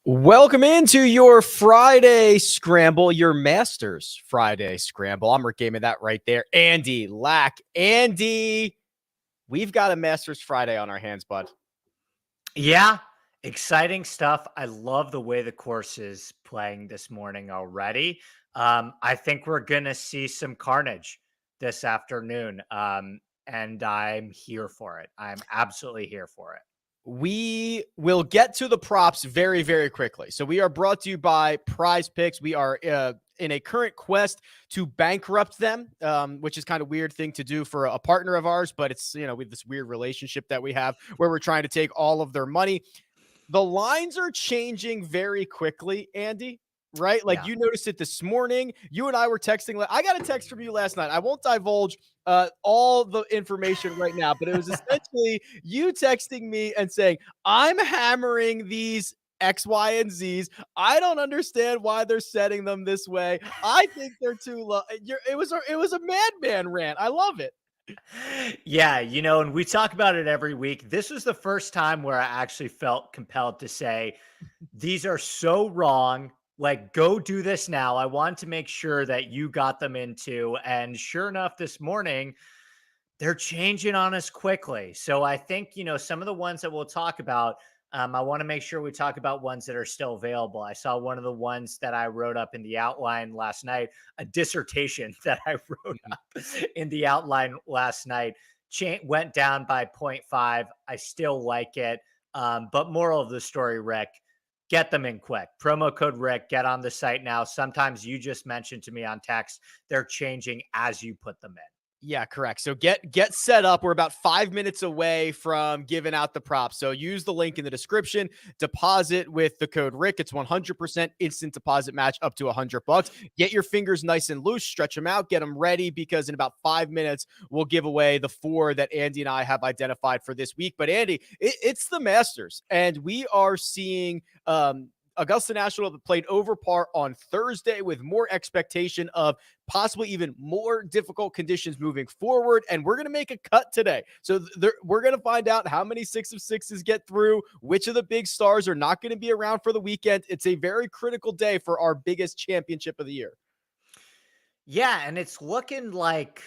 Welcome into your Friday Scramble, your Masters Friday Scramble. I'm Rick Gehman, that right there. Andy Lack. Andy, we've got a Masters Friday on our hands, bud. Yeah, exciting stuff. I love the way the course is playing this morning already. I think we're going to see some carnage this afternoon, and I'm here for it. I'm absolutely here for it. We will get to the props very, very quickly. So we are brought to you by PrizePicks. We are in a current quest to bankrupt them, which is kind of weird thing to do for a partner of ours, but it's, with this weird relationship that we have where we're trying to take all of their money. The lines are changing very quickly, Andy, right? Like Yeah. you noticed it this morning. You and I were texting. I got a text from you last night. I won't divulge all the information right now, but it was essentially you texting me and saying, I'm hammering these X, Y, and Z's. I don't understand why they're setting them this way. I think they're too low. It was a madman rant. I love it. Yeah, and we talk about it every week. This was the first time where I actually felt compelled to say, these are so wrong. Like, go do this now. I want to make sure that you got them into. And sure enough, this morning, they're changing on us quickly. So I think, some of the ones that we'll talk about, I want to make sure we talk about ones that are still available. I saw one of the ones that I wrote up in the outline last night, a dissertation that I wrote up in the outline last night, went down by 0.5. I still like it. But moral of the story, Rick, get them in quick. Promo code Rick, get on the site now. Sometimes you just mentioned to me on text, they're changing as you put them in. Yeah, correct. So get set up. We're about 5 minutes away from giving out the props. So use the link in the description. Deposit with the code Rick. It's 100% instant deposit match up to $100. Get your fingers nice and loose. Stretch them out. Get them ready because in about 5 minutes we'll give away the 4 that Andy and I have identified for this week. But Andy, it's the Masters, and we are seeing Augusta National played over par on Thursday with more expectation of possibly even more difficult conditions moving forward. And we're going to make a cut today. So we're going to find out how many 6 of 6s get through, which of the big stars are not going to be around for the weekend. It's a very critical day for our biggest championship of the year. Yeah, and it's looking like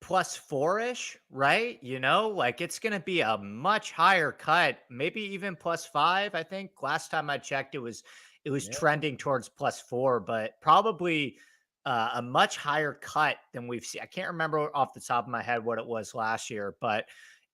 +4-ish, right? Like it's going to be a much higher cut, maybe even +5. I think last time I checked, it was trending towards +4, but probably a much higher cut than we've seen. I can't remember off the top of my head what it was last year, but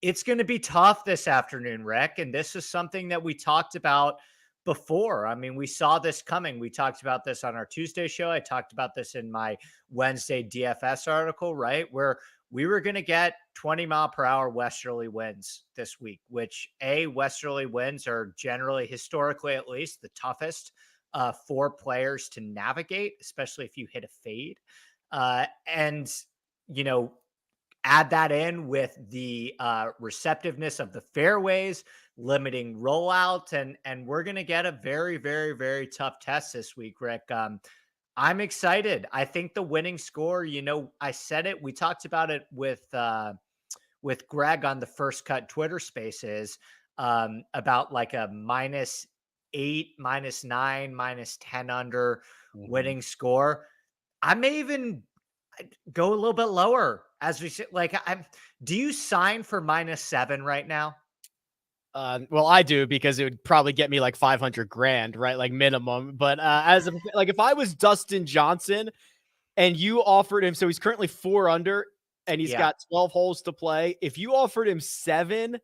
it's going to be tough this afternoon, Rick. And this is something that we talked about before. I mean, we saw this coming. We talked about this on our Tuesday show. I talked about this in my Wednesday DFS article, right? Where we were going to get 20-mile-per-hour westerly winds this week, which westerly winds are generally, historically at least, the toughest for players to navigate, especially if you hit a fade. And, add that in with the receptiveness of the fairways, limiting rollout, and we're going to get a very, very, very tough test this week, Rick. I'm excited. I think the winning score, I said it. We talked about it with Greg on the First Cut Twitter Spaces about like a -8, -9, -10 under winning score. I may even go a little bit lower as we sit. Like, do you sign for -7 right now? Well, I do because it would probably get me like 500 grand, right? Like minimum. But like if I was Dustin Johnson and you offered him, so he's currently 4 under and he's Yeah. got 12 holes to play. If you offered him 7,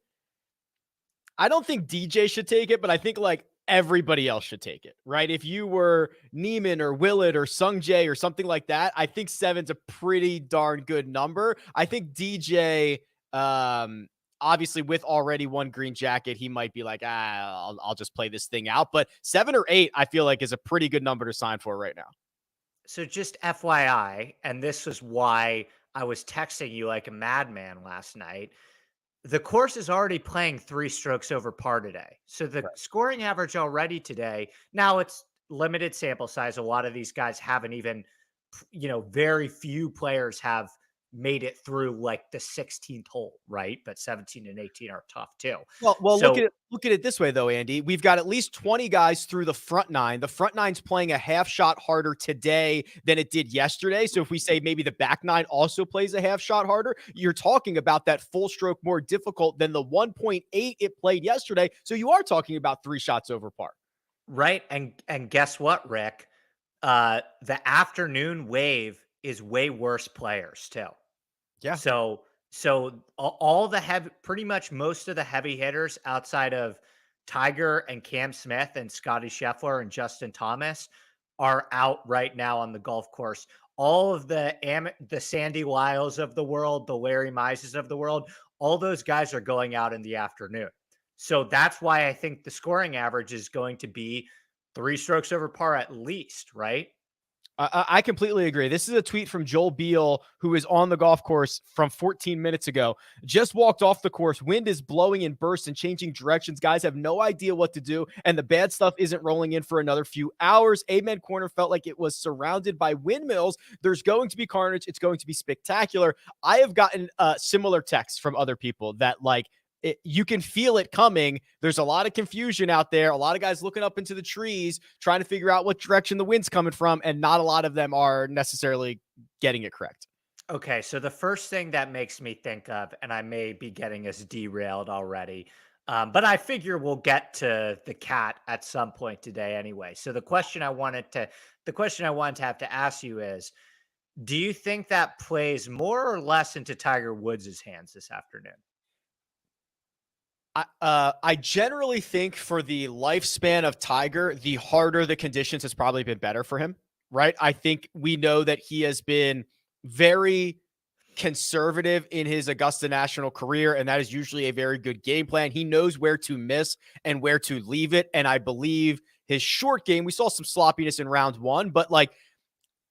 I don't think DJ should take it, but I think like everybody else should take it, right? If you were Neiman or Willett or Sung Jae or something like that, I think 7's a pretty darn good number. I think DJ, obviously with already one green jacket, he might be like, I'll just play this thing out. But 7 or 8, I feel like is a pretty good number to sign for right now. So just FYI, and this is why I was texting you like a madman last night. The course is already playing 3 strokes over par today. So the scoring average already today, now it's limited sample size. A lot of these guys haven't even, very few players have made it through like the 16th hole, right? But 17 and 18 are tough too. Well, So look at it this way though, Andy. We've got at least 20 guys through the front nine. The front nine's playing a half shot harder today than it did yesterday. So if we say maybe the back nine also plays a half shot harder, you're talking about that full stroke more difficult than the 1.8 it played yesterday. So you are talking about 3 shots over par. right, and guess what, Rick? The afternoon wave is way worse players too. Yeah. So all the heavy, pretty much most of the heavy hitters outside of Tiger and Cam Smith and Scotty Scheffler and Justin Thomas are out right now on the golf course. All of the Sandy Lyles of the world, the Larry Mises of the world, all those guys are going out in the afternoon. So that's why I think the scoring average is going to be 3 strokes over par at least, right? I completely agree. This is a tweet from Joel Beal, who is on the golf course from 14 minutes ago. Just walked off the course. Wind is blowing in bursts and changing directions. Guys have no idea what to do, and the bad stuff isn't rolling in for another few hours. Amen Corner felt like it was surrounded by windmills. There's going to be carnage. It's going to be spectacular. I have gotten similar texts from other people that you can feel it coming. There's a lot of confusion out there. A lot of guys looking up into the trees, trying to figure out what direction the wind's coming from, and not a lot of them are necessarily getting it correct. Okay, so the first thing that makes me think of, and I may be getting us derailed already, but I figure we'll get to the cat at some point today anyway. So the question I wanted to have to ask you is, do you think that plays more or less into Tiger Woods' hands this afternoon? I generally think for the lifespan of Tiger, the harder the conditions has probably been better for him, right? I think we know that he has been very conservative in his Augusta National career, and that is usually a very good game plan. He knows where to miss and where to leave it, and I believe his short game, we saw some sloppiness in round 1, but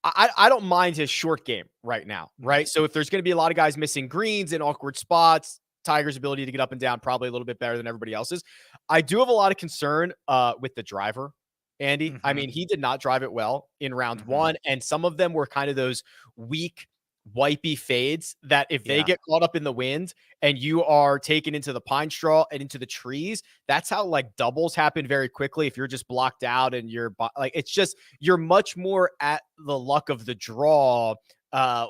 I don't mind his short game right now, right? So if there's going to be a lot of guys missing greens in awkward spots, Tiger's ability to get up and down probably a little bit better than everybody else's. I do have a lot of concern with the driver, Andy. I mean, he did not drive it well in round 1, and some of them were kind of those weak, wipey fades that if they get caught up in the wind and you are taken into the pine straw and into the trees, that's how doubles happen very quickly. If you're just blocked out and it's just, you're much more at the luck of the draw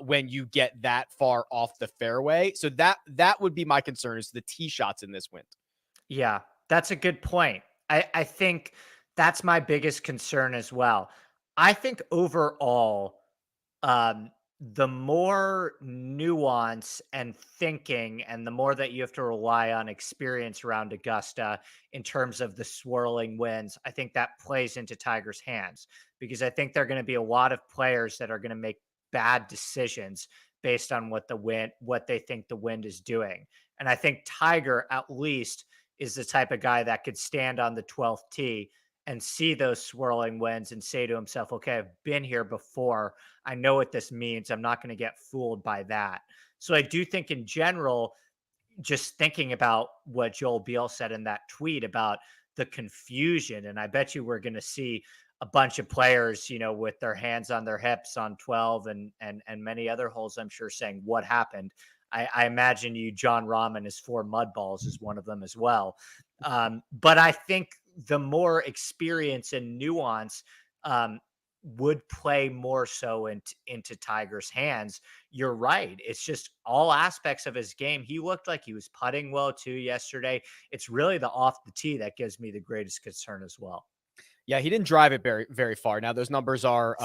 when you get that far off the fairway. So that would be my concern, is the tee shots in this wind. Yeah, that's a good point. I think that's my biggest concern as well. I think overall, the more nuance and thinking and the more that you have to rely on experience around Augusta in terms of the swirling winds, I think that plays into Tiger's hands, because I think there are going to be a lot of players that are going to make bad decisions based on what they think the wind is doing. And I think Tiger at least is the type of guy that could stand on the 12th tee and see those swirling winds and say to himself, okay, I've been here before. I know what this means. I'm not going to get fooled by that. So I do think in general, just thinking about what Joel Beal said in that tweet about the confusion, and I bet you we're going to see a bunch of players, with their hands on their hips on 12 and many other holes, I'm sure, saying what happened. I imagine John Rahm and his 4 mud balls is one of them as well. But I think the more experience and nuance would play more so into Tiger's hands. You're right. It's just all aspects of his game. He looked like he was putting well too yesterday. It's really the off the tee that gives me the greatest concern as well. Yeah, he didn't drive it very, very far. Now, those numbers are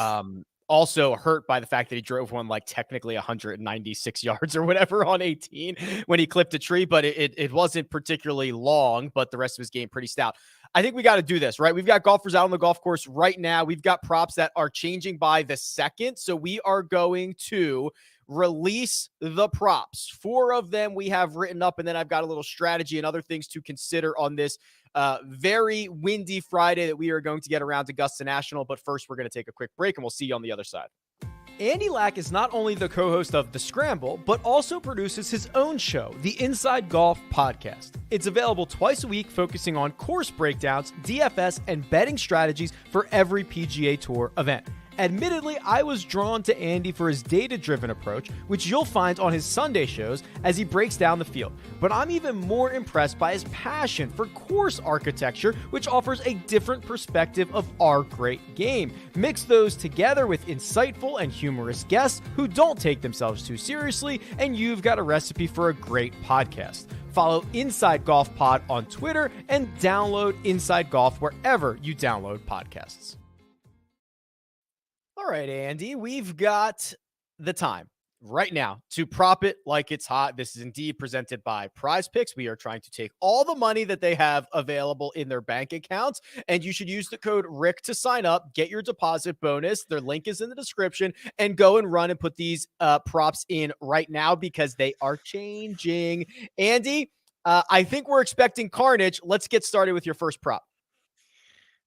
also hurt by the fact that he drove one technically 196 yards or whatever on 18 when he clipped a tree, but it wasn't particularly long, but the rest of his game pretty stout. I think we got to do this, right? We've got golfers out on the golf course right now. We've got props that are changing by the second. So we are going to release the props. 4 of them we have written up, and then I've got a little strategy and other things to consider on this very windy Friday that we are going to get around Augusta National. But first, we're going to take a quick break, and we'll see you on the other side. Andy Lack is not only the co-host of The Scramble, but also produces his own show, the Inside Golf Podcast. It's available twice a week, focusing on course breakdowns, DFS, and betting strategies for every PGA Tour event. Admittedly, I was drawn to Andy for his data-driven approach, which you'll find on his Sunday shows as he breaks down the field. But I'm even more impressed by his passion for course architecture, which offers a different perspective of our great game. Mix those together with insightful and humorous guests who don't take themselves too seriously, and you've got a recipe for a great podcast. Follow Inside Golf Pod on Twitter and download Inside Golf wherever you download podcasts. All right, Andy, we've got the time right now to prop it like it's hot. This is indeed presented by PrizePicks. We are trying to take all the money that they have available in their bank accounts, and you should use the code RICK to sign up, get your deposit bonus. Their link is in the description, and go and run and put these props in right now because they are changing. Andy, I think we're expecting carnage. Let's get started with your first prop.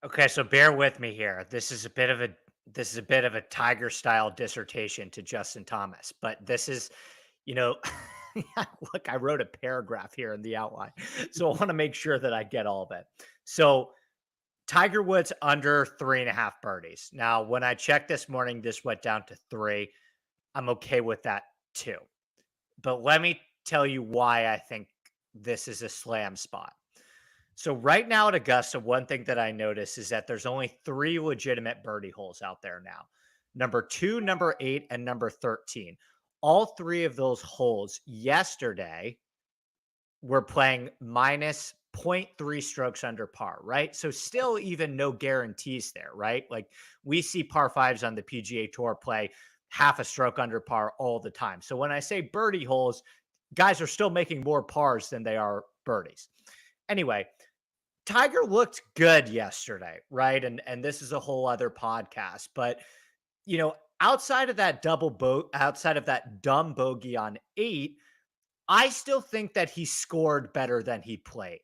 Okay, so bear with me here. This is a bit of a Tiger style dissertation to Justin Thomas, but this is, look, I wrote a paragraph here in the outline, so I want to make sure that I get all of it. So Tiger Woods under 3.5 birdies. Now, when I checked this morning, this went down to 3. I'm okay with that too. But let me tell you why I think this is a slam spot. So right now at Augusta, one thing that I notice is that there's only 3 legitimate birdie holes out there now. Number 2, number 8, and number 13. All 3 of those holes yesterday were playing minus 0.3 strokes under par, right? So still even no guarantees there, right? Like we see par 5s on the PGA Tour play half a stroke under par all the time. So when I say birdie holes, guys are still making more pars than they are birdies. That Tiger looked good yesterday, right? And this is a whole other podcast, but outside of that outside of that dumb bogey on 8, I still think that he scored better than he played.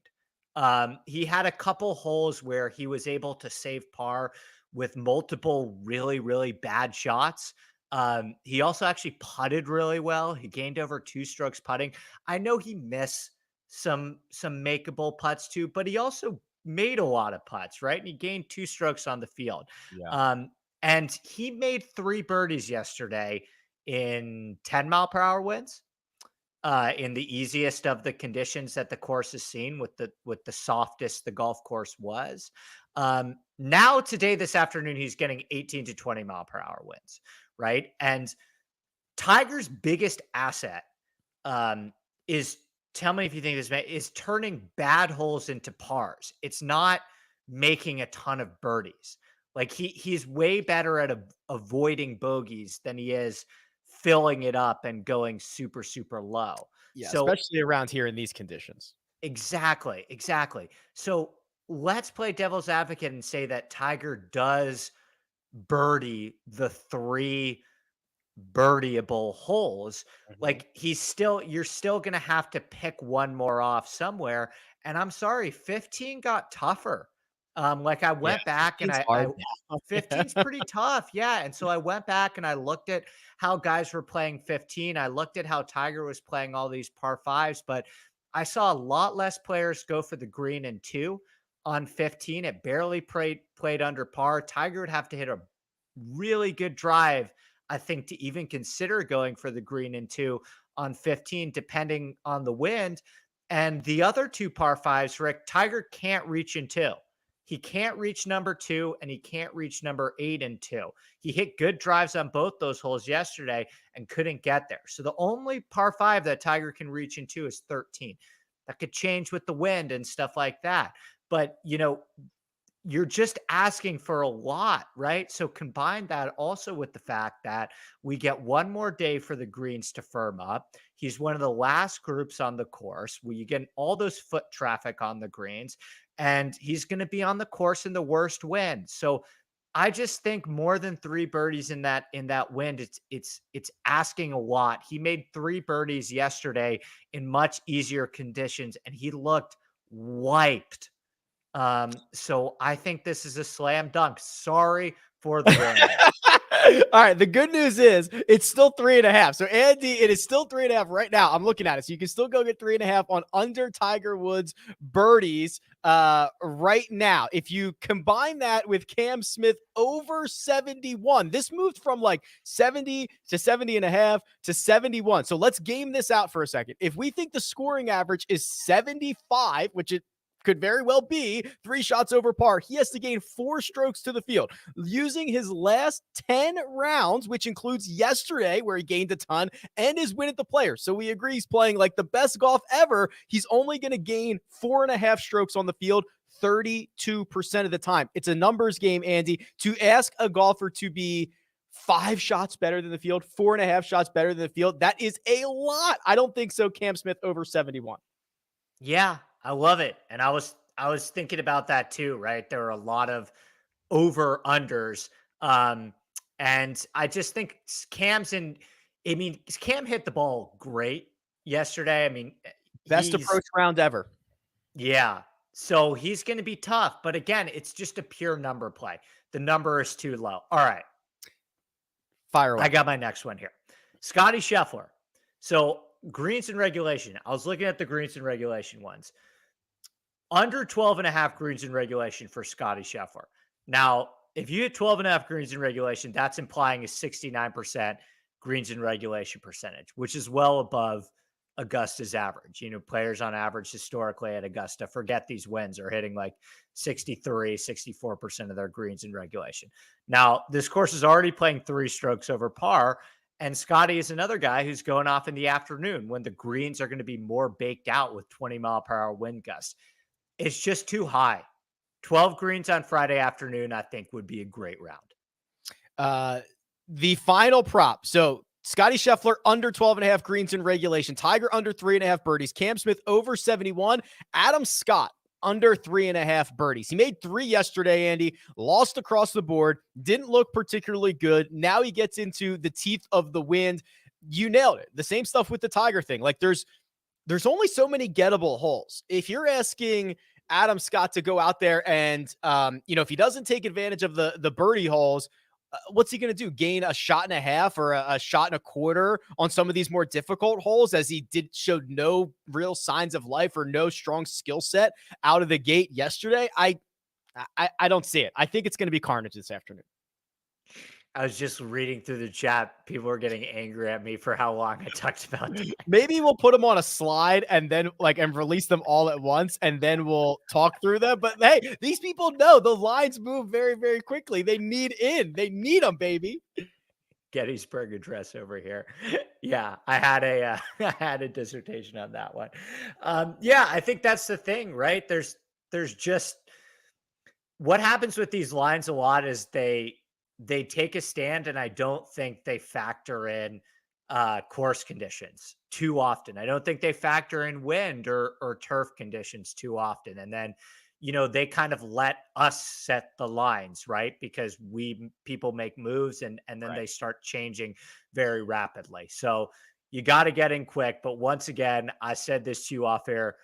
He had a couple holes where he was able to save par with multiple really, really bad shots. He also actually putted really well. He gained over 2 strokes putting. I know he missed some makeable putts too, but he also made a lot of putts, right? And he gained 2 strokes on the field. Yeah. And he made 3 birdies yesterday in 10-mile-per-hour winds, in the easiest of the conditions that the course has seen, with the softest the golf course was. Now today, this afternoon, he's getting 18 to 20-mile-per-hour winds, right? And Tiger's biggest asset is, tell me if you think this is turning bad holes into pars. It's not making a ton of birdies. Like he's way better at avoiding bogeys than he is filling it up and going super, super low. Yeah, So especially around here in these conditions. exactly. So let's play devil's advocate and say that Tiger does birdie the 3 birdieable holes. Like you're still going to have to pick one more off somewhere. And I'm sorry, 15 got tougher. Like I went back and I 15's pretty tough. Yeah. And so I went back and I looked at how guys were playing 15. I looked at how Tiger was playing all these par 5s, but I saw a lot less players go for the green in 2 on 15. It barely played under par. Tiger would have to hit a really good drive, I think, to even consider going for the green in 2 on 15, depending on the wind. And the other 2 par 5s, Rick, Tiger can't reach in 2. He can't reach number 2 and he can't reach number 8 and 2. He hit good drives on both those holes yesterday and couldn't get there. So the only par 5 that Tiger can reach in 2 is 13. That could change with the wind and stuff like that. But, you're just asking for a lot, right? So combine that also with the fact that we get one more day for the greens to firm up. He's one of the last groups on the course where you get all those foot traffic on the greens, and he's going to be on the course in the worst wind. So I just think more than 3 birdies in that wind, it's asking a lot. He made 3 birdies yesterday in much easier conditions, and he looked wiped. So I think this is a slam dunk. Sorry for the win. All right. The good news is it's still 3.5. So Andy, it is still 3.5 right now. I'm looking at it. So you can still go get 3.5 on under Tiger Woods birdies right now. If you combine that with Cam Smith over 71, this moved from like 70 to 70.5 to 71. So let's game this out for a second. If we think the scoring average is 75, which it could very well be 3 shots over par, he has to gain 4 strokes to the field. Using his last 10 rounds, which includes yesterday where he gained a ton, and his win at the Players. So we agree he's playing like the best golf ever. He's only going to gain 4.5 strokes on the field 32% of the time. It's a numbers game, Andy. To ask a golfer to be 5 shots better than the field, 4.5 shots better than the field, that is a lot. I don't think so. Cam Smith over 71. Yeah, I love it. And I was thinking about that too, right? There are a lot of over unders. And I just think Cam hit the ball great yesterday. I mean, Best approach round ever. Yeah. So he's going to be tough, but again, it's just a pure number play. The number is too low. All right. Fire away. I got my next one here. Scotty Scheffler. So greens in regulation. I was looking at the greens in regulation ones. Under 12.5 greens in regulation for Scotty Scheffler. Now, if you hit 12.5 greens in regulation, that's implying a 69% greens in regulation percentage, which is well above Augusta's average. You know, players on average historically at Augusta, forget these wins, are hitting like 63, 64% of their greens in regulation. Now, this course is already playing 3 strokes over par. And Scotty is another guy who's going off in the afternoon when the greens are going to be more baked out with 20-mile-per-hour wind gusts. It's just too high. 12 greens on Friday afternoon, I think, would be a great round. The final prop. So Scotty Scheffler under 12.5 greens in regulation. Tiger under 3.5 birdies. Cam Smith over 71. Adam Scott under 3.5 birdies. He made 3 yesterday, Andy. Lost across the board. Didn't look particularly good. Now he gets into the teeth of the wind. You nailed it. The same stuff with the Tiger thing. Like there's only so many gettable holes. If you're asking Adam Scott to go out there and, if he doesn't take advantage of the birdie holes, what's he going to do? Gain a shot and a half or a shot and a quarter on some of these more difficult holes, as he showed no real signs of life or no strong skill set out of the gate yesterday? I don't see it. I think it's going to be carnage this afternoon. I was just reading through the chat. People are getting angry at me for how long I talked about that. Maybe we'll put them on a slide and then and release them all at once, and then we'll talk through them. But hey, these people know the lines move very, very quickly. They need them, baby. Gettysburg Address over here. Yeah, I had a dissertation on that one. Yeah, I think that's the thing, right? There's just what happens with these lines a lot is they take a stand, and I don't think they factor in course conditions too often. I don't think they factor in wind or turf conditions too often. And then, they kind of let us set the lines, right? Because people make moves and then Right. They start changing very rapidly. So you got to get in quick. But once again, I said this to you off air.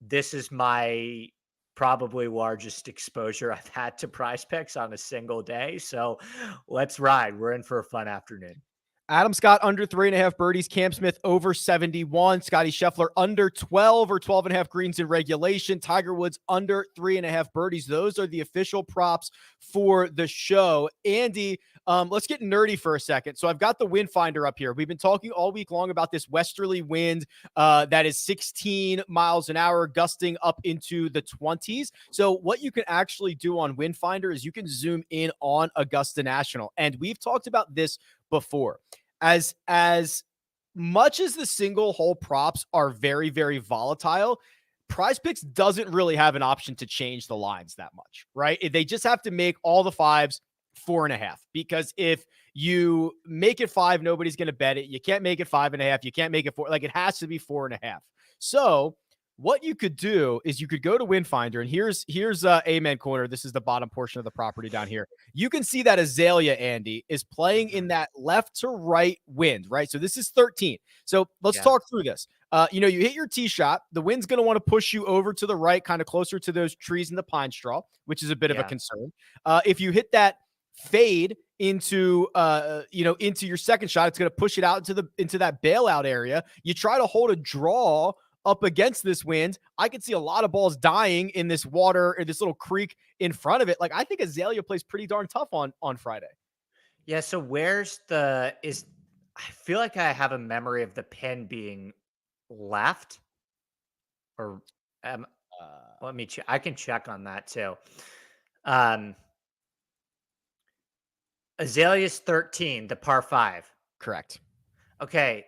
This is my probably largest exposure I've had to PrizePicks on a single day. So let's ride. We're in for a fun afternoon. Adam Scott under 3.5 birdies. Cam Smith over 71. Scotty Scheffler under 12 or 12.5 greens in regulation. Tiger Woods under 3.5 birdies. Those are the official props for the show. Andy, let's get nerdy for a second. So I've got the wind finder up here. We've been talking all week long about this westerly wind that is 16 miles an hour, gusting up into the 20s. So what you can actually do on wind finder is you can zoom in on Augusta National. And we've talked about this before. As much as the single hole props are very, very volatile, PrizePicks doesn't really have an option to change the lines that much, right? They just have to make all the 5s 4.5, because if you make it 5, nobody's going to bet it. You can't make it 5.5. You can't make it 4. Like, it has to be 4.5. So what you could do is you could go to Windfinder, and here's Amen Corner. This is the bottom portion of the property down here. You can see that Azalea, Andy, is playing in that left to right wind, right? So this is 13. So let's talk through this. You hit your tee shot. The wind's going to want to push you over to the right, kind of closer to those trees in the pine straw, which is a bit of a concern. If you hit that fade into into your second shot. It's going to push it out into that bailout area. You try to hold a draw up against this wind. I could see a lot of balls dying in this water or this little creek in front of it. Like, I think Azalea plays pretty darn tough on Friday. Yeah. So I feel like I have a memory of the pin being left, or um, let me check. I can check on that too. Um, Azalea's 13, the par 5. Correct. Okay.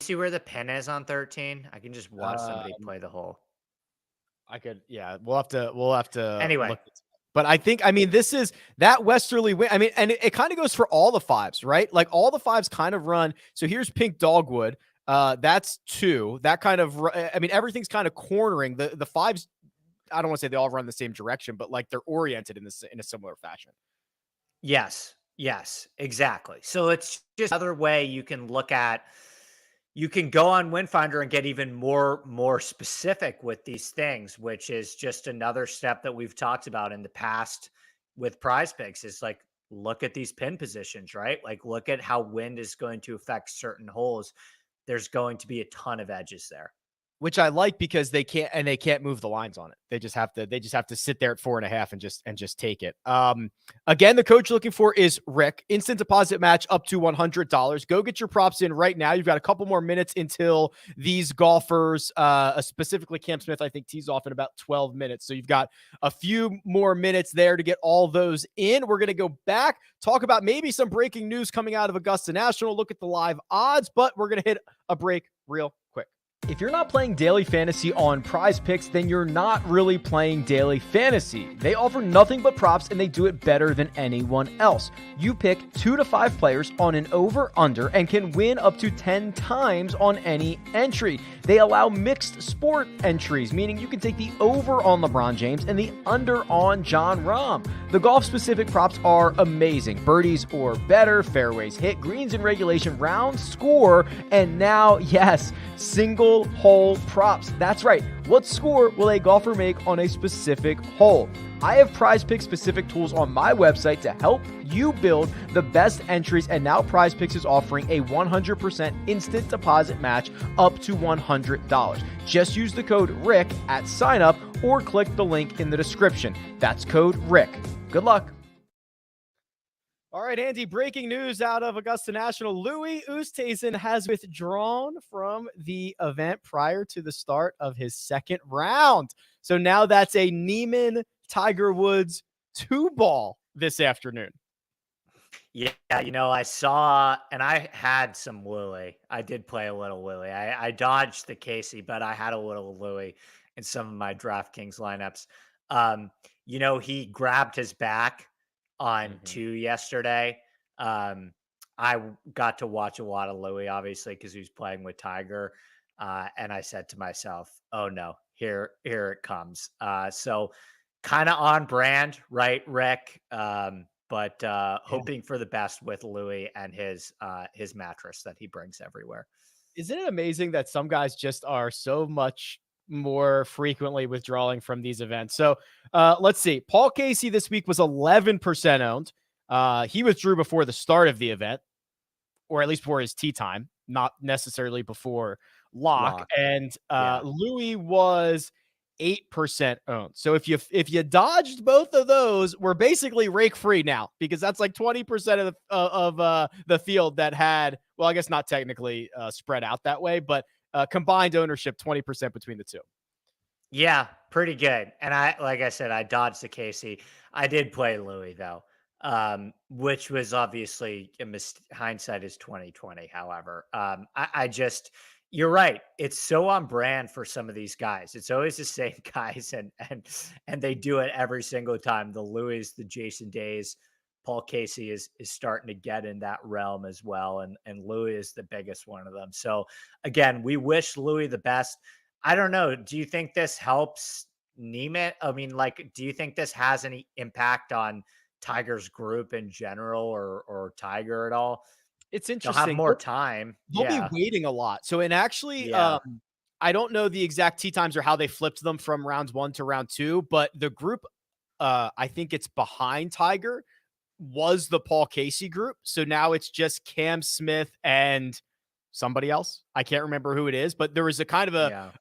See where the pin is on 13? I can just watch somebody play the hole. I could, yeah. We'll have to Anyway. look. But I mean, this is that westerly wind. I mean, and it kind of goes for all the fives, right? Like, all the fives kind of run. So here's Pink Dogwood. That's 2. That kind of, I mean, everything's kind of cornering the fives. I don't want to say they all run the same direction, but like, they're oriented in a similar fashion. Yes, exactly. So it's just another way you can look at. You can go on Windfinder and get even more specific with these things, which is just another step that we've talked about in the past with PrizePicks. Is like, look at these pin positions, right? Like, look at how wind is going to affect certain holes. There's going to be a ton of edges there. Which I like, because they can't move the lines on it. They just have to sit there at 4.5 and just take it. Again, the coach you're looking for is Rick. Instant deposit match up to $100. Go get your props in right now. You've got a couple more minutes until these golfers, specifically Cam Smith, I think tees off in about 12 minutes. So you've got a few more minutes there to get all those in. We're going to go back, talk about maybe some breaking news coming out of Augusta National, look at the live odds, but we're going to hit a break real quick. If you're not playing daily fantasy on PrizePicks, then you're not really playing daily fantasy. They offer nothing but props, and they do it better than anyone else. You pick 2 to 5 players on an over-under and can win up to 10 times on any entry. They allow mixed sport entries, meaning you can take the over on LeBron James and the under on Jon Rahm. The golf-specific props are amazing. Birdies or better, fairways hit, greens in regulation, rounds score, and now, yes, single hole props. That's right. What score will a golfer make on a specific hole? I have PrizePicks specific tools on my website to help you build the best entries, and now PrizePicks is offering a 100% instant deposit match up to $100. Just use the code RICK at sign up or click the link in the description. That's code RICK. Good luck. All right, Andy, breaking news out of Augusta National. Louis Oosthuizen has withdrawn from the event prior to the start of his second round. So now that's a Neiman Tiger Woods 2-ball this afternoon. Yeah, I saw, and I had some Louis. I did play a little Louis. I dodged the Casey, but I had a little Louis in some of my DraftKings lineups. He grabbed his back on 2 yesterday. I got to watch a lot of Louis, obviously, because he was playing with Tiger. And I said to myself, oh no, here it comes. So kind of on brand, right, Rick? But hoping for the best with Louis and his mattress that he brings everywhere. Isn't it amazing that some guys just are so much more frequently withdrawing from these events? So let's see. Paul Casey this week was 11% owned. He withdrew before the start of the event, or at least before his tee time, not necessarily before lock. And Louis was 8% owned. So if you dodged both of those, we're basically rake free now, because that's like 20% of the field that had, well, I guess not technically spread out that way, but combined ownership 20% between the two. Yeah, pretty good. And like I said, I dodged the Casey. I did play Louis though, which was obviously hindsight is 2020. However, you're right. It's so on brand for some of these guys. It's always the same guys, and they do it every single time. The Louis, the Jason Days, Paul Casey is starting to get in that realm as well, and Louis is the biggest one of them. So again, we wish Louis the best. I don't know. Do you think this helps Neiman? I mean, like, do you think this has any impact on Tiger's group in general, or Tiger at all? It's interesting. They'll have more time. They'll be waiting a lot. So, and actually, I don't know the exact tee times or how they flipped them from rounds 1 to round 2, but the group I think it's behind Tiger, was the Paul Casey group. So now it's just Cam Smith and somebody else. I can't remember who it is, but there was a kind of Yeah.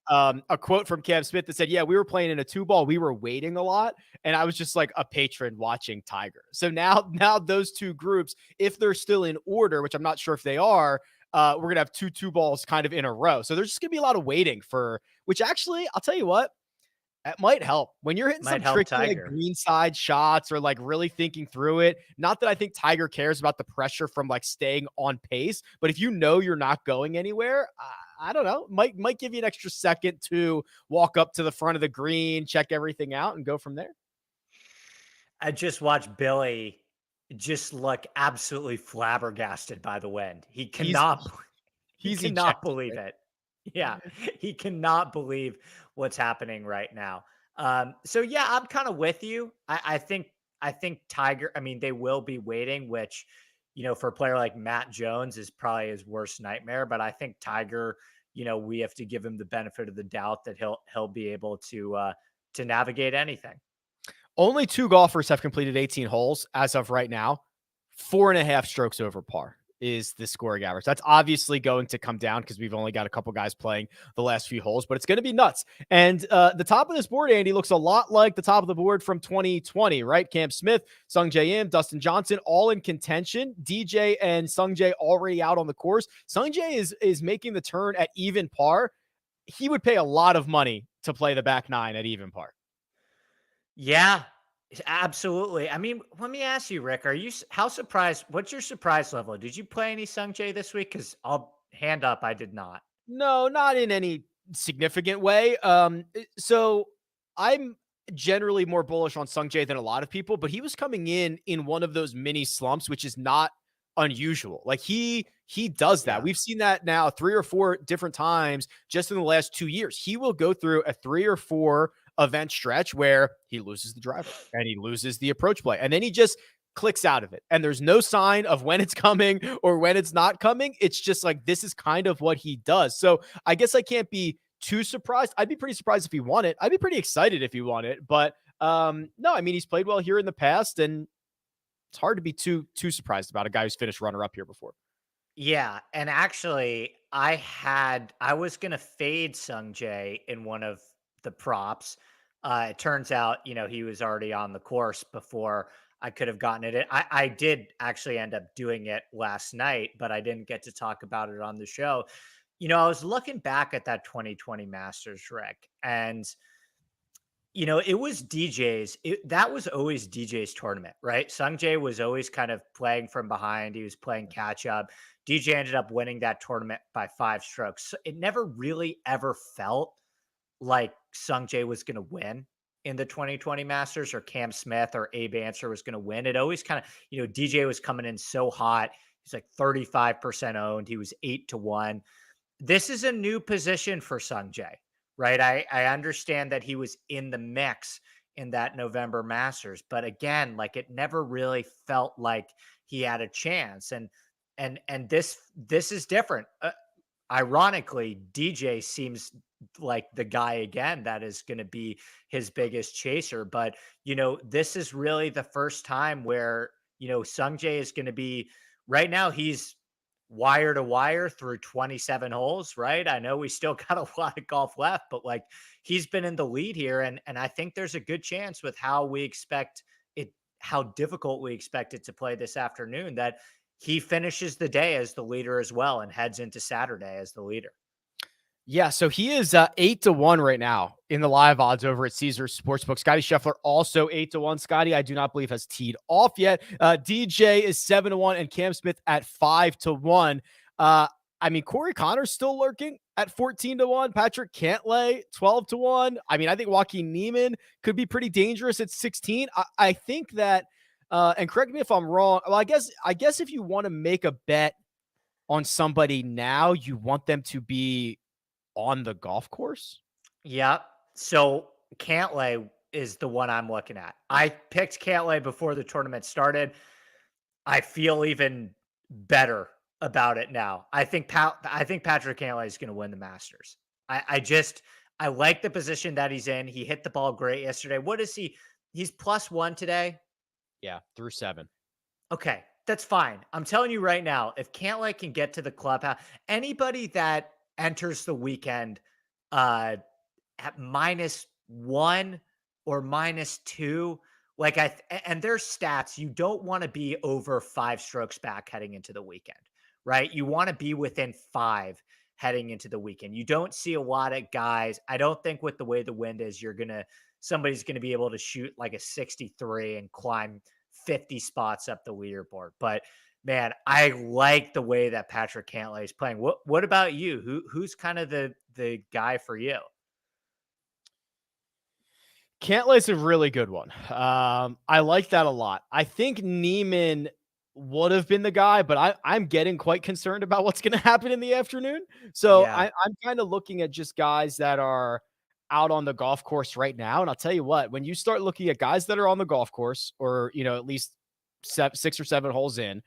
a quote from Cam Smith that said, "Yeah, we were playing in a 2-ball. We were waiting a lot." And I was just like a patron watching Tiger. So now those two groups, if they're still in order, which I'm not sure if they are, we're gonna have two balls kind of in a row. So there's just gonna be a lot of waiting for, which actually, I'll tell you what, that might help when you're hitting some Might help tricky like Tiger. greenside shots or like really thinking through it. Not that I think Tiger cares about the pressure from like staying on pace, but if you know you're not going anywhere, I don't know, might give you an extra second to walk up to the front of the green, check everything out, and go from there. I just watched Billy just look absolutely flabbergasted by the wind. He He's cannot he he's cannot ejected, believe right? it. Yeah, he cannot believe what's happening right now. So yeah, I'm kind of with you. I think Tiger, I mean, they will be waiting, which, for a player like Matt Jones is probably his worst nightmare. But I think Tiger, we have to give him the benefit of the doubt that he'll be able to navigate anything. Only two golfers have completed 18 holes as of right now. 4.5 strokes over par is the scoring average. That's obviously going to come down because we've only got a couple guys playing the last few holes, but it's going to be nuts. And the top of this board, Andy, looks a lot like the top of the board from 2020, right? Cam Smith, Sung J M, Dustin Johnson, all in contention. DJ and Sung J already out on the course. Sung J is making the turn at even par. He would pay a lot of money to play the back nine at even par. Yeah, absolutely. I mean, let me ask you, Rick, how surprised? What's your surprise level? Did you play any Sung Jae this week? Because I'll hand up, I did not. No, not in any significant way. So I'm generally more bullish on Sung Jae than a lot of people, but he was coming in one of those mini slumps, which is not unusual. Like he does that. Yeah. We've seen that now 3 or 4 different times just in the last 2 years. He will go through a 3 or 4 event stretch where he loses the driver and he loses the approach play, and then he just clicks out of it. And there's no sign of when it's coming or when it's not coming. It's just like, this is kind of what he does. So I guess I can't be too surprised. I'd be pretty surprised if he won it. I'd be pretty excited if he won it. But no, I mean, he's played well here in the past, and it's hard to be too surprised about a guy who's finished runner up here before. Yeah, and actually, I was gonna fade Sung Jae in one of the props. It turns out, he was already on the course before I could have gotten it. I did actually end up doing it last night, but I didn't get to talk about it on the show. I was looking back at that 2020 Masters, Rick, and it was that was always DJ's tournament, right? Sung Jae was always kind of playing from behind. He was playing catch up. DJ ended up winning that tournament by 5 strokes. So it never really ever felt like Sung Jae was going to win in the 2020 Masters, or Cam Smith or Abe Answer was going to win. It always kind of, DJ was coming in so hot. He's like 35% owned. He was 8-1. This is a new position for Sung Jae, right? I understand that he was in the mix in that November Masters, but again, like, it never really felt like he had a chance. And this is different. Ironically, DJ seems like the guy again that is going to be his biggest chaser. But this is really the first time where Sung Jae is going to be. Right now, he's wire to wire through 27 holes, right? I know we still got a lot of golf left, but like, he's been in the lead here. And I think there's a good chance with how difficult we expect it to play this afternoon, that he finishes the day as the leader as well and heads into Saturday as the leader. Yeah, so he is 8-1 right now in the live odds over at Caesars Sportsbook. Scotty Scheffler also 8-1. Scotty, I do not believe, has teed off yet. DJ is 7-1 and Cam Smith at 5-1. I mean, Corey Connor's still lurking at 14-1. Patrick Cantlay 12-1. I mean, I think Joaquin Neiman could be pretty dangerous at 16. I think that, and correct me if I'm wrong. Well, I guess if you want to make a bet on somebody now, you want them to be on the golf course? Yeah. So Cantlay is the one I'm looking at. I picked Cantlay before the tournament started. I feel even better about it now. I think Patrick Cantlay is going to win the Masters. I like the position that he's in. He hit the ball great yesterday. What is he? He's +1 today. Yeah, through 7. Okay, that's fine. I'm telling you right now, if Cantlay can get to the clubhouse, anybody that enters the weekend uh, at -1 or -2, like and their stats, you don't want to be over 5 strokes back heading into the weekend, right? You want to be within 5 heading into the weekend. You don't see a lot of guys. I don't think with the way the wind is, somebody's gonna be able to shoot like a 63 and climb 50 spots up the leaderboard. But man, I like the way that Patrick Cantlay is playing. What about you? Who's kind of the guy for you? Cantlay's a really good one. I like that a lot. I think Neiman would have been the guy, but I'm getting quite concerned about what's going to happen in the afternoon. So Yeah. I'm kind of looking at just guys that are out on the golf course right now. And I'll tell you what, when you start looking at guys that are on the golf course, or at least 6 or 7 holes in,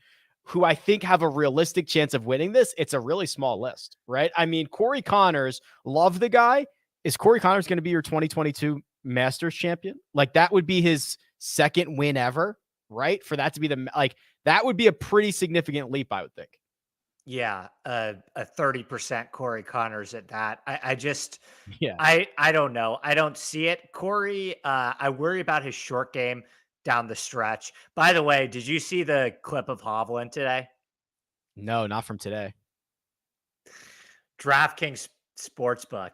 who I think have a realistic chance of winning this, it's a really small list, right? I mean, Corey Connors, love the guy. Is Corey Connors going to be your 2022 Masters champion? Like, that would be his second win ever, right? For that to be that would be a pretty significant leap, I would think. Yeah, a 30% Corey Connors at that. I just Yeah. I don't know. I don't see it. Corey, I worry about his short game down the stretch. By the way, did you see the clip of Hovland today? No, not from today. DraftKings Sportsbook,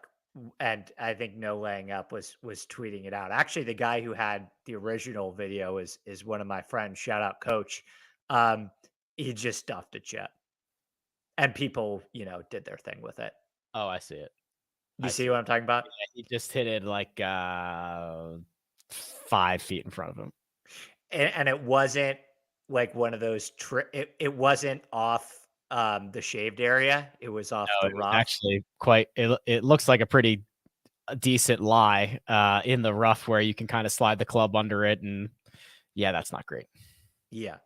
and I think No Laying Up was tweeting it out. Actually, the guy who had the original video is one of my friends. Shout out, Coach. Um, he just stuffed a jet, and people, did their thing with it. Oh, I see it. You I see see what it. I'm talking about? Yeah, he just hit it like 5 feet in front of him. And it wasn't like one of those it wasn't off the shaved area. It was off No, the it was rough. actually quite. It looks like a pretty decent lie in the rough where you can kind of slide the club under it, and yeah, that's not great. Yeah.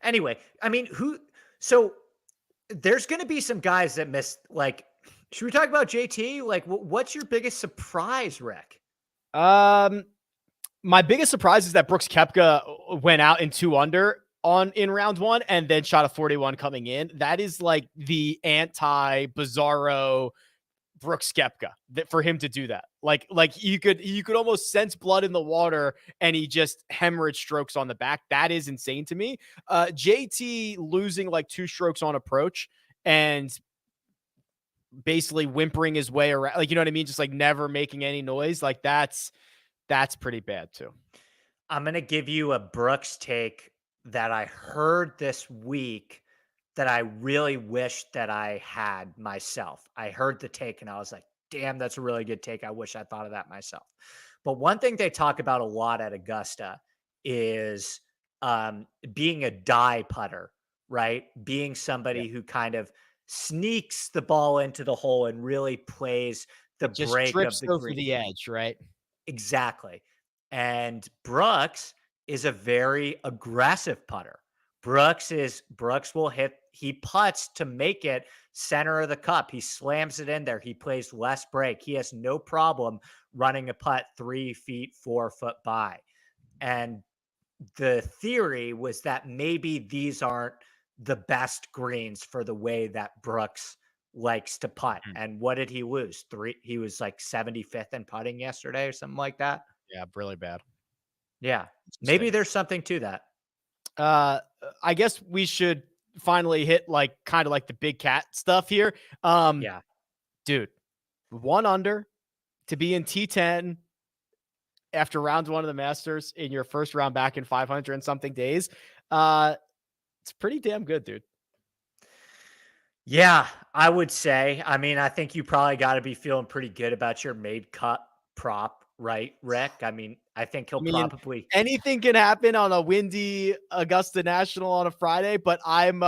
Anyway, I mean, so there's going to be some guys that miss, like, should we talk about JT? Like, what's your biggest surprise, Rick? My biggest surprise is that Brooks Koepka went out in 2 under in round 1 and then shot a 41 coming in. That is like the anti Bizarro Brooks Koepka, that for him to do that. Like you could almost sense blood in the water, and he just hemorrhaged strokes on the back. That is insane to me. JT losing like 2 strokes on approach and basically whimpering his way around, like, you know what I mean? Just like never making any noise. Like that's pretty bad too. I'm going to give you a Brooks take that I heard this week that I really wish that I had myself. I heard the take and I was like, damn, that's a really good take. I wish I thought of that myself. But one thing they talk about a lot at Augusta is being a die putter, right? Being Yeah. somebody who kind of sneaks the ball into the hole and really plays the Like just break of trips the over green. the edge, right? Exactly. And Brooks is a very aggressive putter. Brooks will he putts to make it center of the cup. He slams it in there. He plays less break. He has no problem running a putt 3 feet, 4 foot by. And the theory was that maybe these aren't the best greens for the way that Brooks likes to putt. Mhm. And what did he lose? He was like 75th in putting yesterday or something like that. Yeah, really bad. Yeah. Maybe Interesting. there's something to that. Uh, I guess we should finally hit like kind of like the big cat stuff here. Yeah. Dude, 1 under to be in T10 after round 1 of the Masters in your first round back in 500 and something days. It's pretty damn good, dude. Yeah, I would say. I mean, I think you probably got to be feeling pretty good about your made cut prop, right, Rick? I mean, I think he'll I mean, probably. anything can happen on a windy Augusta National on a Friday, but I'm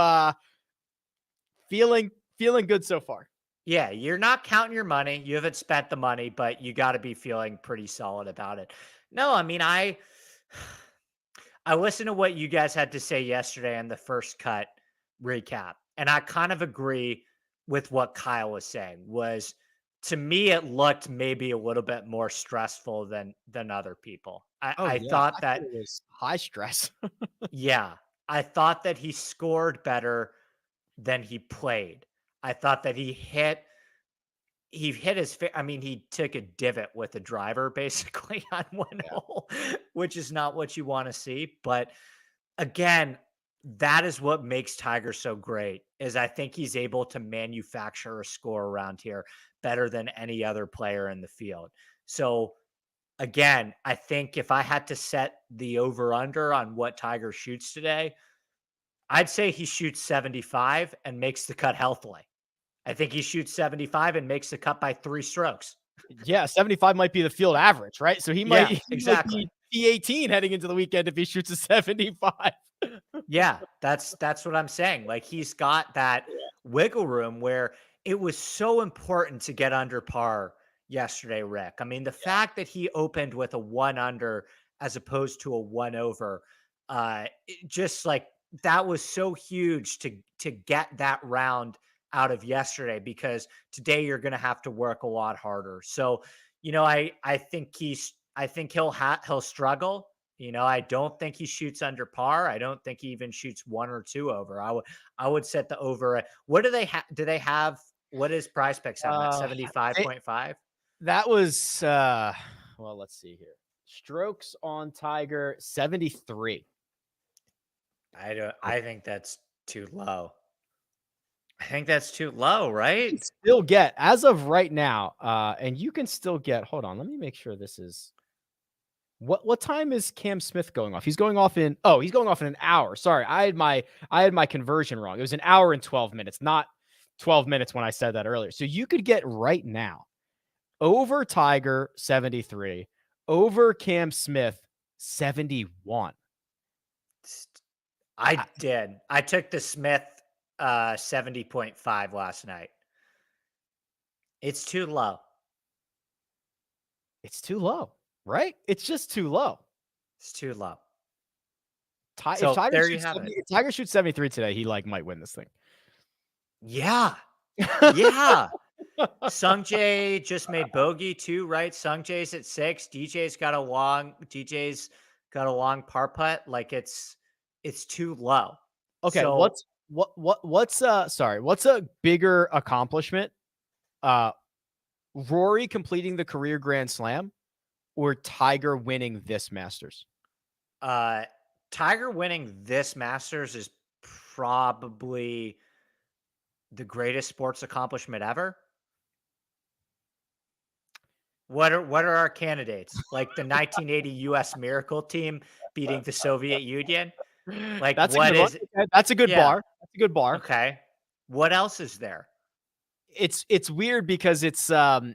feeling good so far. Yeah, you're not counting your money. You haven't spent the money, but you got to be feeling pretty solid about it. No, I mean, I listened to what you guys had to say yesterday in the first cut recap, and I kind of agree with what Kyle was saying. To me, it looked maybe a little bit more stressful than other people. Oh I yeah, thought I thought that, it was high stress. yeah, I thought that he scored better than he played. I thought that he hit his I mean, he took a divot with a driver basically on one Yeah. hole, which is not what you want to see. But again, that is what makes Tiger so great, is I think he's able to manufacture a score around here better than any other player in the field. So again, I think if I had to set the over under on what Tiger shoots today, I'd say he shoots 75 and makes the cut healthily. I think he shoots 75 and makes the cut by 3 strokes. Yeah, 75 might be the field average, right? So he might Yeah, he might exactly. be P18 heading into the weekend if he shoots a 75. Yeah, that's what I'm saying. Like he's got that wiggle room where it was so important to get under par yesterday, Rick. I mean, the fact that he opened with a 1 under as opposed to a 1 over, just like that was so huge to get that round out of yesterday, because today you're going to have to work a lot harder. So, I think I think he'll struggle. I don't think he shoots under par. I don't think he even shoots 1 or 2 over. I would set the over at, what do they have? Do they have, what is PrizePicks have at Uh, they 75.5? that was, well, let's see here. Strokes on Tiger, 73. I think that's too low. I think that's too low, You right? can still get, as of right now, and you can still get, hold on, let me make sure this is, what time is Cam Smith going off? He's going off in, he's going off in an hour. Sorry, I had my conversion wrong. It was an hour and 12 minutes, not 12 minutes when I said that earlier. So you could get right now over Tiger 73, over Cam Smith 71. I did. I took the Smith 70.5 last night. It's too low. It's too low, right? It's just too low. It's too low. If So Tiger there you shoots have 70, it. if Tiger shoots 73 today, he might win this thing. Yeah. Yeah. Sungjae just made bogey too, right? Sungjae's at 6. DJ's got a long par putt. Like it's too low. Okay, So what's a bigger accomplishment? Uh Rory completing the career Grand Slam or Tiger winning this Masters? uh Tiger winning this Masters is probably the greatest sports accomplishment ever. What are our candidates? Like the 1980 US Miracle team beating the Soviet Union? Like That's a what good one. is Okay, that's a good yeah, bar. That's a good bar. okay. What else is there? It's weird because it's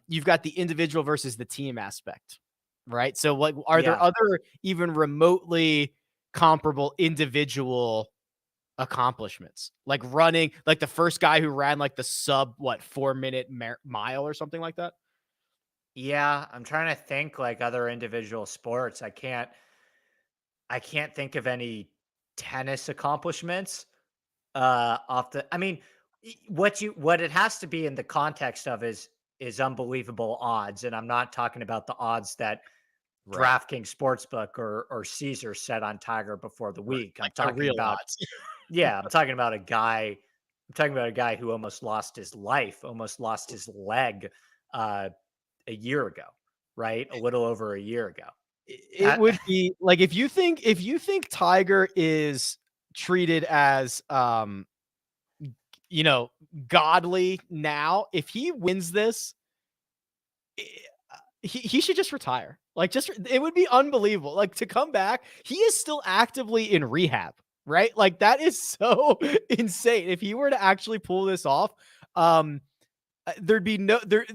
you've got the individual versus the team aspect, right? So what are there Yeah. other even remotely comparable individual accomplishments? Like running, like the first guy who ran like the sub 4-minute mile or something like that? Yeah, I'm trying to think like other individual sports. I can't think of any tennis accomplishments off the I mean, what it has to be in the context of is unbelievable odds, and I'm not talking about the odds that Right. DraftKings Sportsbook or Caesar set on Tiger before the Right. week. Like the real odds. I'm talking about a guy who almost lost his life, almost lost his leg uh a year ago, right? A little over a year ago. It That would be like if you think Tiger is treated as you know, godly now, if he wins this, eh, he should just retire. Like just it would be unbelievable. Like to come back, he is still actively in rehab, right? Like that is so insane. If he were to actually pull this off, um there'd be no there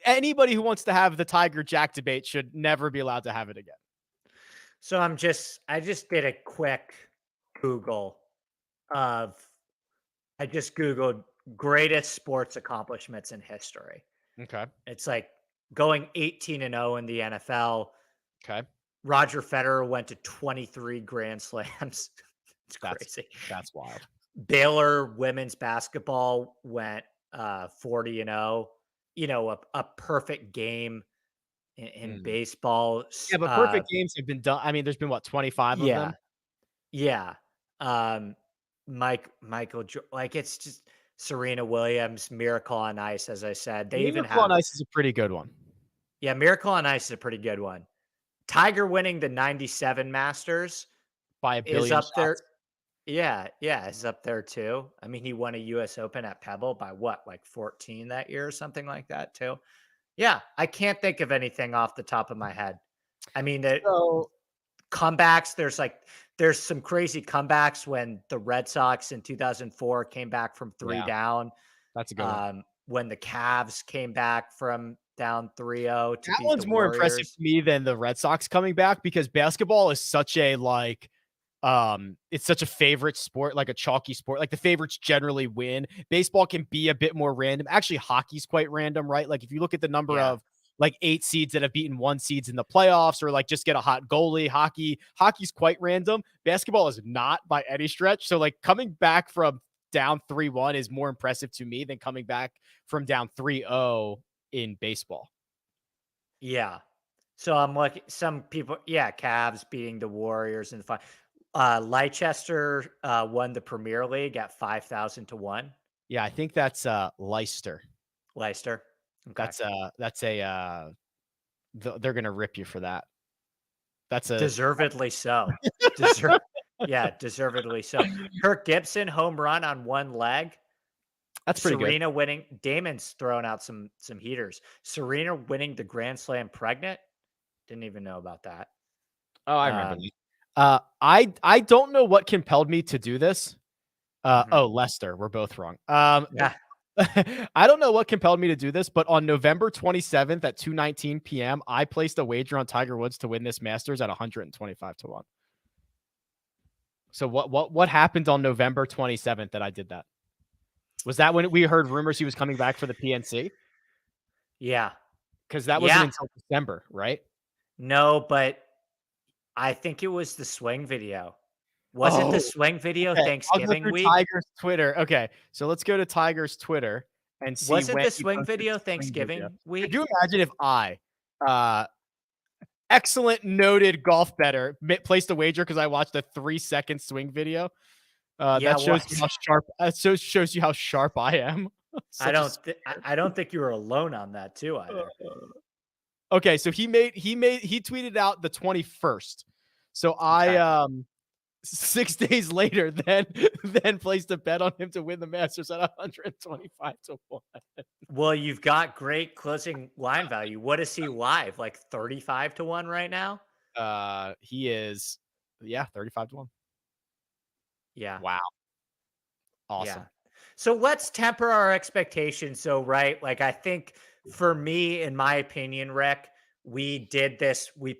anybody who wants to have the Tiger Jack debate should never be allowed to have it again. so I just did a quick Google of I just Googled greatest sports accomplishments in history. Okay. It's like going 18-0 in the NFL. Okay. Roger Federer went to 23 Grand Slams. It's That's crazy. that's wild. Baylor women's basketball went 40-0. A perfect game in baseball. Yeah, but perfect games have been done. I mean, there's been what, 25 of Yeah, them? yeah. Um, like it's just Serena Williams, Miracle on Ice, as I said. They even Miracle on have, Ice is a pretty good one yeah, Miracle on Ice is a pretty good one. Tiger winning the 97 Masters by a is billion up there. shots. Yeah, yeah, is up there too. I mean, he won a US Open at Pebble by what, like 14 that year or something like that too. Yeah, I can't think of anything off the top of my head. I mean, the So comebacks, there's some crazy comebacks when the Red Sox in 2004 came back from 3 yeah, down, that's a good one. when the Cavs came back from down 3-0 to That beat the one's more impressive Warriors. to me than the Red Sox coming back because basketball is such a like it's such a favorite sport, like a chalky sport. Like the favorites generally win. Baseball can be a bit more random. Actually, hockey's quite random, right? Like if you look at the number Yeah. of like 8 seeds that have beaten 1 seeds in the playoffs or like just get a hot goalie, hockey's quite random. Basketball is not by any stretch. So like coming back from down 3-1 is more impressive to me than coming back from down 3-0 in baseball. Yeah. So I'm like some people, yeah, Cavs beating the Warriors in the final. Leicester won the Premier League at 5,000 to 1. Yeah, I think that's Leicester. Leicester. Okay. They're gonna rip you for that. That's a Deservedly so. Deser- yeah, deservedly so. Kirk Gibson home run on one leg. that's pretty good. Serena winning. Damon's throwing out some heaters. Serena winning the Grand Slam pregnant. Didn't even know about that. Oh, I remember Um, that. I don't know what compelled me to do this. mhm. Leicester, we're both wrong. Yeah. I don't know what compelled me to do this, but on November 27th at 2:19 p.m., I placed a wager on Tiger Woods to win this Masters at 125 to 1. So what happened on November 27th that I did that? Was that when we heard rumors he was coming back for the PNC? Yeah. Because that wasn't Yeah. until December, right? No, but I think it was the swing video. Was it the Oh, swing video okay. I'll go Thanksgiving through week? Tiger's Twitter. Okay, so let's go to Tiger's Twitter and see Was it when the he swing posted the video swing video. Thanksgiving Could you week? imagine if uh, excellent noted golf bettor, placed a wager because I watched a 3-second swing video? Yeah, That shows you what? how sharp. Shows you how sharp I am. Such a I don't think you were alone on that too either. okay. So he tweeted out the 21st. So I Okay. 6 days later, then placed a bet on him to win the Masters at 125 to 1. Well, you've got great closing line value. What is he live? Like 35 to 1 right now? He is, yeah, 35 to 1. Yeah. Wow. Yeah. Awesome. So let's temper our expectations. So, right, like I think for me, in my opinion, Rick, we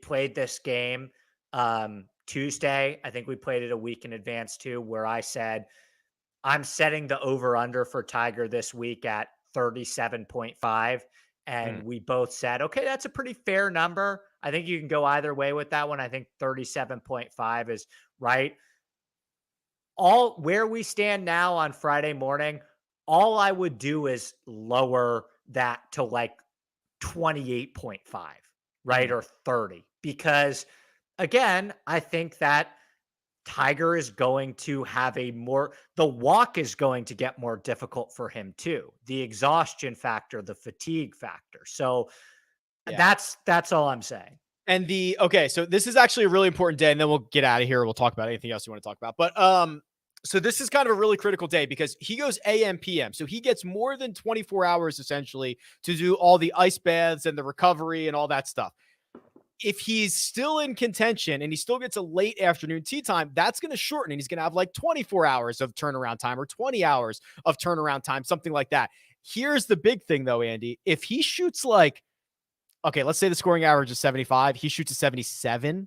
played this game Tuesday. I think we played it a week in advance too, where I said I'm setting the over under for Tiger this week at 37.5. Mm. And we both said, okay, that's a pretty fair number. I think you can go either way with that one. I think 37.5 is right. All where we stand now on Friday morning, all I would do is lower that to like 28.5, right? Mm. Or 30. Because again, I think that Tiger is going to have the walk is going to get more difficult for him too. The exhaustion factor, the fatigue factor. So Yeah. that's all I'm saying. And okay, so this is actually a really important day, and then we'll get out of here. We'll talk about anything else you want to talk about. But so this is kind of a really critical day because he goes AM PM. So he gets more than 24 hours essentially to do all the ice baths and the recovery and all that stuff. If he's still in contention and he still gets a late afternoon tee time, that's going to shorten and he's going to have like 24 hours of turnaround time or 20 hours of turnaround time, something like that. Here's the big thing though, Andy. If he shoots like, okay, let's say the scoring average is 75, he shoots a 77,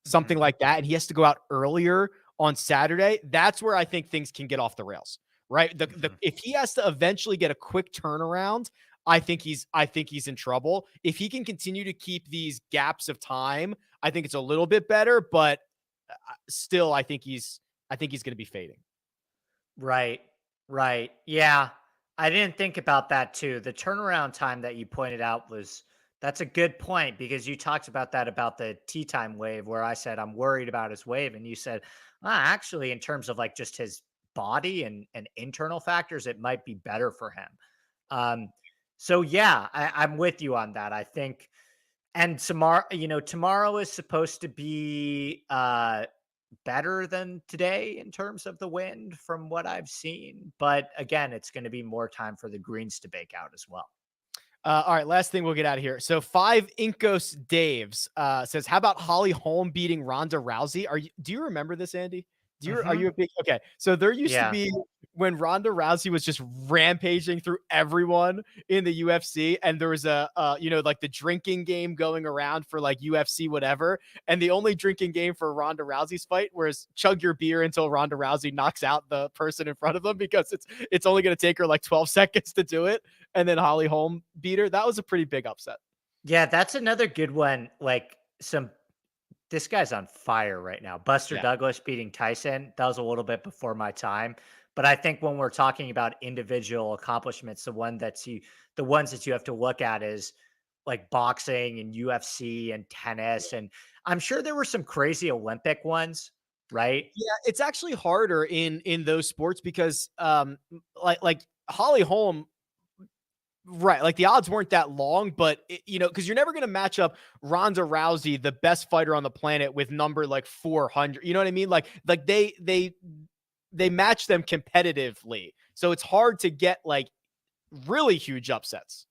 something Mhm. like that, and he has to go out earlier on Saturday, that's where I think things can get off the rails, right? Mhm. If he has to eventually get a quick turnaround, I think he's in trouble. If he can continue to keep these gaps of time, I think it's a little bit better, but still I think he's going to be fading. Right. Right. Yeah. I didn't think about that too. The turnaround time that you pointed out was That's a good point because you talked about that about the tea time wave where I said I'm worried about his wave, and you said, actually, in terms of like just his body and internal factors, it might be better for him. Um, so yeah, I'm with you on that. I think, and tomorrow is supposed to be better than today in terms of the wind from what I've seen. But again, it's going to be more time for the greens to bake out as well. All right, last thing we'll get out of here. So 5 Incos Daves says, how about Holly Holm beating Ronda Rousey? Do you remember this, Andy? Are you a big okay? So there used to Yeah. be when Ronda Rousey was just rampaging through everyone in the UFC, and there was like the drinking game going around for like UFC whatever, and the only drinking game for Ronda Rousey's fight was chug your beer until Ronda Rousey knocks out the person in front of them because it's only going to take her like 12 seconds to do it, and then Holly Holm beat her. That was a pretty big upset. Yeah, that's another good one. This guy's on fire right now. Buster Yeah. Douglas beating Tyson. That was a little bit before my time. But I think when we're talking about individual accomplishments, the ones that you have to look at is like boxing and UFC and tennis. And I'm sure there were some crazy Olympic ones, right? Yeah, it's actually harder in those sports because like Holly Holm, right, like the odds weren't that long, but because you're never going to match up Ronda Rousey, the best fighter on the planet, with number like 400. You know what I mean? Like they match them competitively, so it's hard to get like really huge upsets.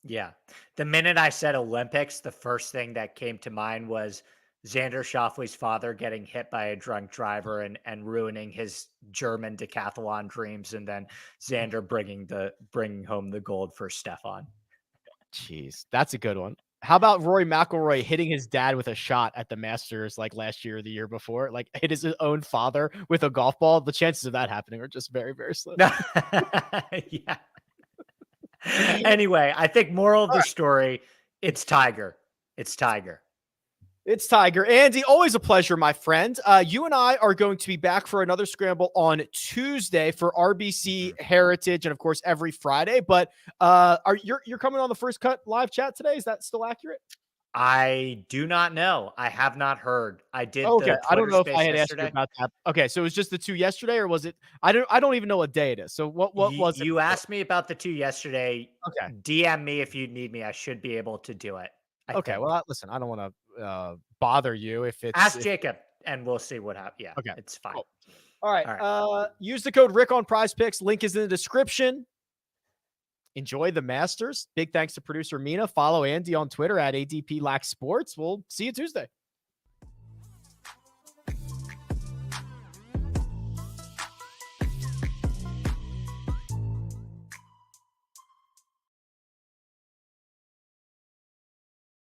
Yeah. The minute I said Olympics, the first thing that came to mind was Xander Schauffele's father getting hit by a drunk driver and ruining his German decathlon dreams, and then Xander bringing home the gold for Stefan. Jeez, that's a good one. How about Rory McIlroy hitting his dad with a shot at the Masters like last year or the year before? Like hit his own father with a golf ball. The chances of that happening are just very, very slim. Yeah. Anyway, I think moral of the story, it's Tiger. It's Tiger. It's Tiger. Andy, always a pleasure, my friend. You and I are going to be back for another Scramble on Tuesday for RBC Heritage, and of course every Friday. But you're coming on the First Cut live chat today? Is that still accurate? I do not know. I have not heard. I did Okay, the I don't Twitter know if I space had asked you yesterday. about that. Okay, so it was just the two yesterday, or was it? I don't even know what day it is. So what was it? You asked me about the two yesterday. Okay. DM me if you need me. I should be able to do it. I Okay. think. Well, listen, I don't want to bother you if Ask Jacob, and we'll see what happens. Yeah, okay. it's fine. Cool. All right. All right. Use the code Rick on PrizePicks. Link is in the description. Enjoy the Masters. Big thanks to producer Mina. Follow Andy on Twitter at ADP Lax Sports. We'll see you Tuesday.